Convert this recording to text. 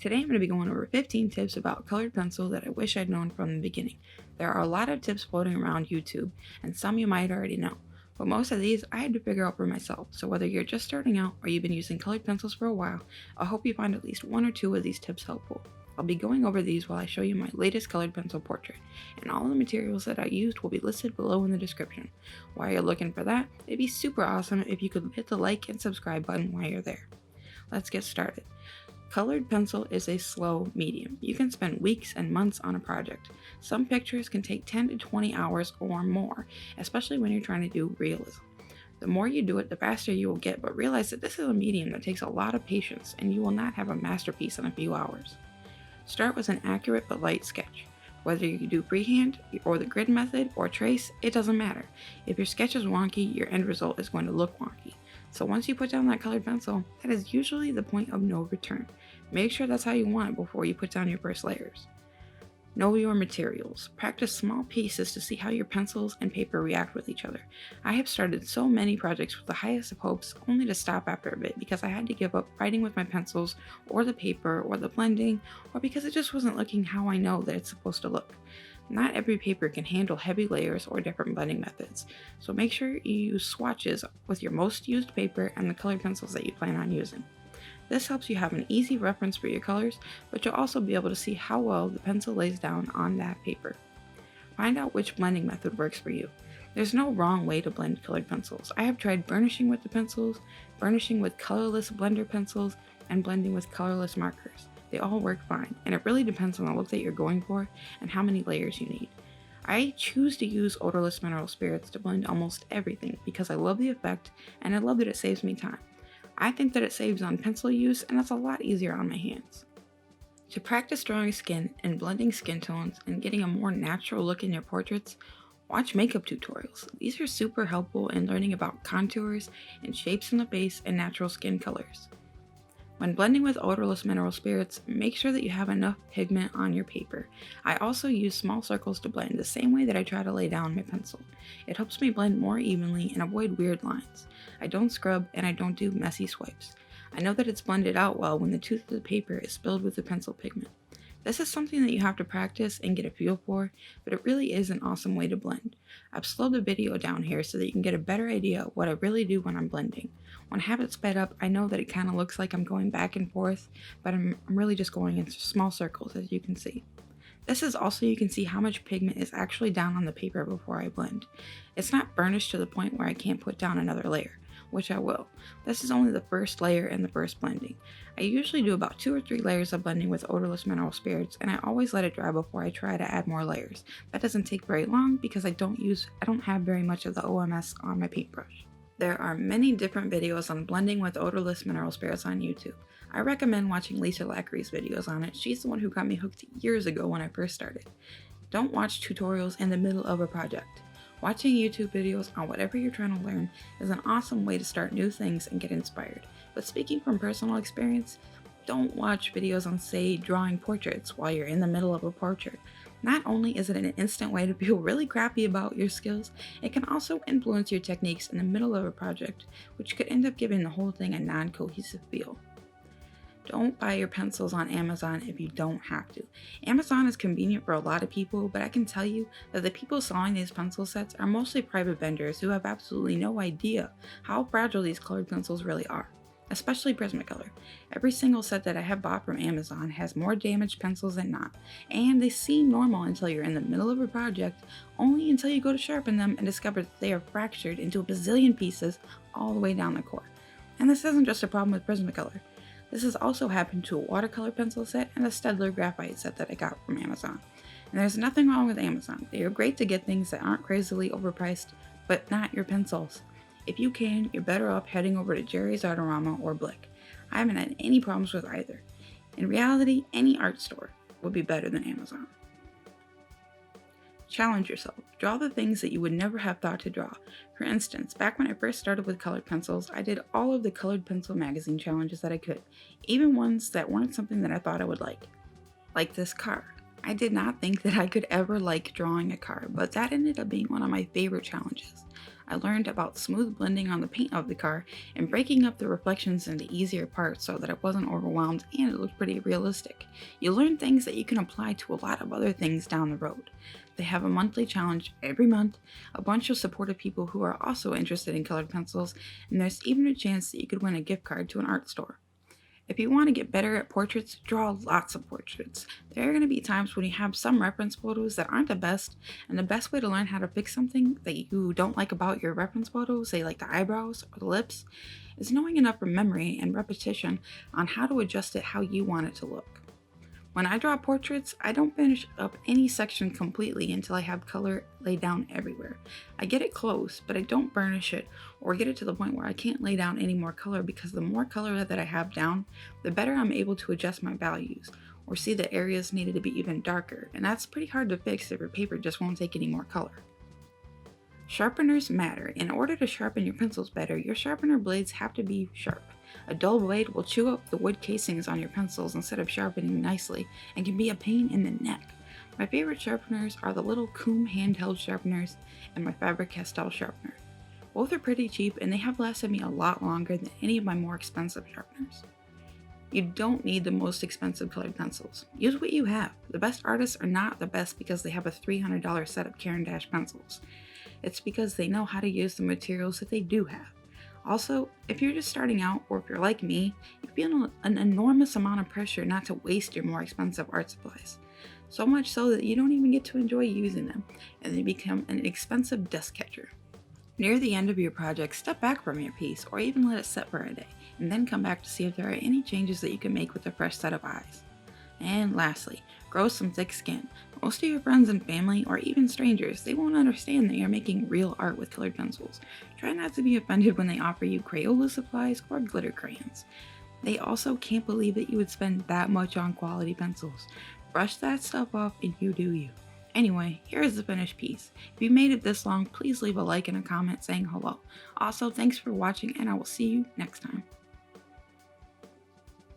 Today I'm going to be going over 15 tips about colored pencil that I wish I'd known from the beginning. There are a lot of tips floating around YouTube, and some you might already know, but most of these I had to figure out for myself, so whether you're just starting out or you've been using colored pencils for a while, I hope you find at least one or two of these tips helpful. I'll be going over these while I show you my latest colored pencil portrait, and all of the materials that I used will be listed below in the description. While you're looking for that, it'd be super awesome if you could hit the like and subscribe button while you're there. Let's get started. Colored pencil is a slow medium. You can spend weeks and months on a project. Some pictures can take 10 to 20 hours or more, especially when you're trying to do realism. The more you do it, the faster you will get, but realize that this is a medium that takes a lot of patience and you will not have a masterpiece in a few hours. Start with an accurate but light sketch. Whether you do freehand or the grid method or trace, it doesn't matter. If your sketch is wonky, your end result is going to look wonky. So once you put down that colored pencil, that is usually the point of no return. Make sure that's how you want it before you put down your first layers. Know your materials. Practice small pieces to see how your pencils and paper react with each other. I have started so many projects with the highest of hopes only to stop after a bit because I had to give up writing with my pencils or the paper or the blending or because it just wasn't looking how I know that it's supposed to look. Not every paper can handle heavy layers or different blending methods, so make sure you use swatches with your most used paper and the colored pencils that you plan on using. This helps you have an easy reference for your colors, but you'll also be able to see how well the pencil lays down on that paper. Find out which blending method works for you. There's no wrong way to blend colored pencils. I have tried burnishing with the pencils, burnishing with colorless blender pencils, and blending with colorless markers. They all work fine, and it really depends on the look that you're going for and how many layers you need. I choose to use odorless mineral spirits to blend almost everything because I love the effect and I love that it saves me time. I think that it saves on pencil use and it's a lot easier on my hands. To practice drawing skin and blending skin tones and getting a more natural look in your portraits, watch makeup tutorials. These are super helpful in learning about contours and shapes in the face and natural skin colors. When blending with odorless mineral spirits, make sure that you have enough pigment on your paper. I also use small circles to blend the same way that I try to lay down my pencil. It helps me blend more evenly and avoid weird lines. I don't scrub and I don't do messy swipes. I know that it's blended out well when the tooth of the paper is filled with the pencil pigment. This is something that you have to practice and get a feel for, but it really is an awesome way to blend. I've slowed the video down here so that you can get a better idea of what I really do when I'm blending. When I have it sped up, I know that it kind of looks like I'm going back and forth, but I'm really just going in small circles, as you can see. This is also you can see how much pigment is actually down on the paper before I blend. It's not burnished to the point where I can't put down another layer, which I will. This is only the first layer and the first blending. I usually do about 2 or 3 layers of blending with odorless mineral spirits, and I always let it dry before I try to add more layers. That doesn't take very long because I don't have very much of the OMS on my paintbrush. There are many different videos on blending with odorless mineral spirits on YouTube. I recommend watching Lisa Lackery's videos on it. She's the one who got me hooked years ago when I first started. Don't watch tutorials in the middle of a project. Watching YouTube videos on whatever you're trying to learn is an awesome way to start new things and get inspired. But speaking from personal experience, don't watch videos on, say, drawing portraits while you're in the middle of a portrait. Not only is it an instant way to feel really crappy about your skills, it can also influence your techniques in the middle of a project, which could end up giving the whole thing a non-cohesive feel. Don't buy your pencils on Amazon if you don't have to. Amazon is convenient for a lot of people, but I can tell you that the people selling these pencil sets are mostly private vendors who have absolutely no idea how fragile these colored pencils really are, especially Prismacolor. Every single set that I have bought from Amazon has more damaged pencils than not, and they seem normal until you're in the middle of a project, only until you go to sharpen them and discover that they are fractured into a bazillion pieces all the way down the core. And this isn't just a problem with Prismacolor. This has also happened to a watercolor pencil set and a Staedtler graphite set that I got from Amazon. And there's nothing wrong with Amazon. They are great to get things that aren't crazily overpriced, but not your pencils. If you can, you're better off heading over to Jerry's Artorama or Blick. I haven't had any problems with either. In reality, any art store would be better than Amazon. Challenge yourself. Draw the things that you would never have thought to draw. For instance, back when I first started with colored pencils, I did all of the colored pencil magazine challenges that I could, even ones that weren't something that I thought I would like. Like this car. I did not think that I could ever like drawing a car, but that ended up being one of my favorite challenges. I learned about smooth blending on the paint of the car and breaking up the reflections into easier parts so that it wasn't overwhelmed and it looked pretty realistic. You learn things that you can apply to a lot of other things down the road. They have a monthly challenge every month, a bunch of supportive people who are also interested in colored pencils, and there's even a chance that you could win a gift card to an art store. If you want to get better at portraits, draw lots of portraits. There are going to be times when you have some reference photos that aren't the best, and the best way to learn how to fix something that you don't like about your reference photo, say like the eyebrows or the lips, is knowing enough from memory and repetition on how to adjust it how you want it to look. When I draw portraits, I don't finish up any section completely until I have color laid down everywhere. I get it close, but I don't burnish it or get it to the point where I can't lay down any more color, because the more color that I have down, the better I'm able to adjust my values or see the areas needed to be even darker, and that's pretty hard to fix if your paper just won't take any more color. Sharpeners matter. In order to sharpen your pencils better, your sharpener blades have to be sharp. A dull blade will chew up the wood casings on your pencils instead of sharpening nicely and can be a pain in the neck. My favorite sharpeners are the little Coom handheld sharpeners and my Faber Castell sharpener. Both are pretty cheap and they have lasted me a lot longer than any of my more expensive sharpeners. You don't need the most expensive colored pencils. Use what you have. The best artists are not the best because they have a $300 set of Caran pencils. It's because they know how to use the materials that they do have. Also, if you're just starting out, or if you're like me, you feel an enormous amount of pressure not to waste your more expensive art supplies. So much so that you don't even get to enjoy using them, and they become an expensive dust catcher. Near the end of your project, step back from your piece, or even let it sit for a day, and then come back to see if there are any changes that you can make with a fresh set of eyes. And lastly, grow some thick skin. Most of your friends and family, or even strangers, they won't understand that you're making real art with colored pencils. Try not to be offended when they offer you Crayola supplies or glitter crayons. They also can't believe that you would spend that much on quality pencils. Brush that stuff off and you do you. Anyway, here's the finished piece. If you made it this long, please leave a like and a comment saying hello. Also, thanks for watching, and I will see you next time.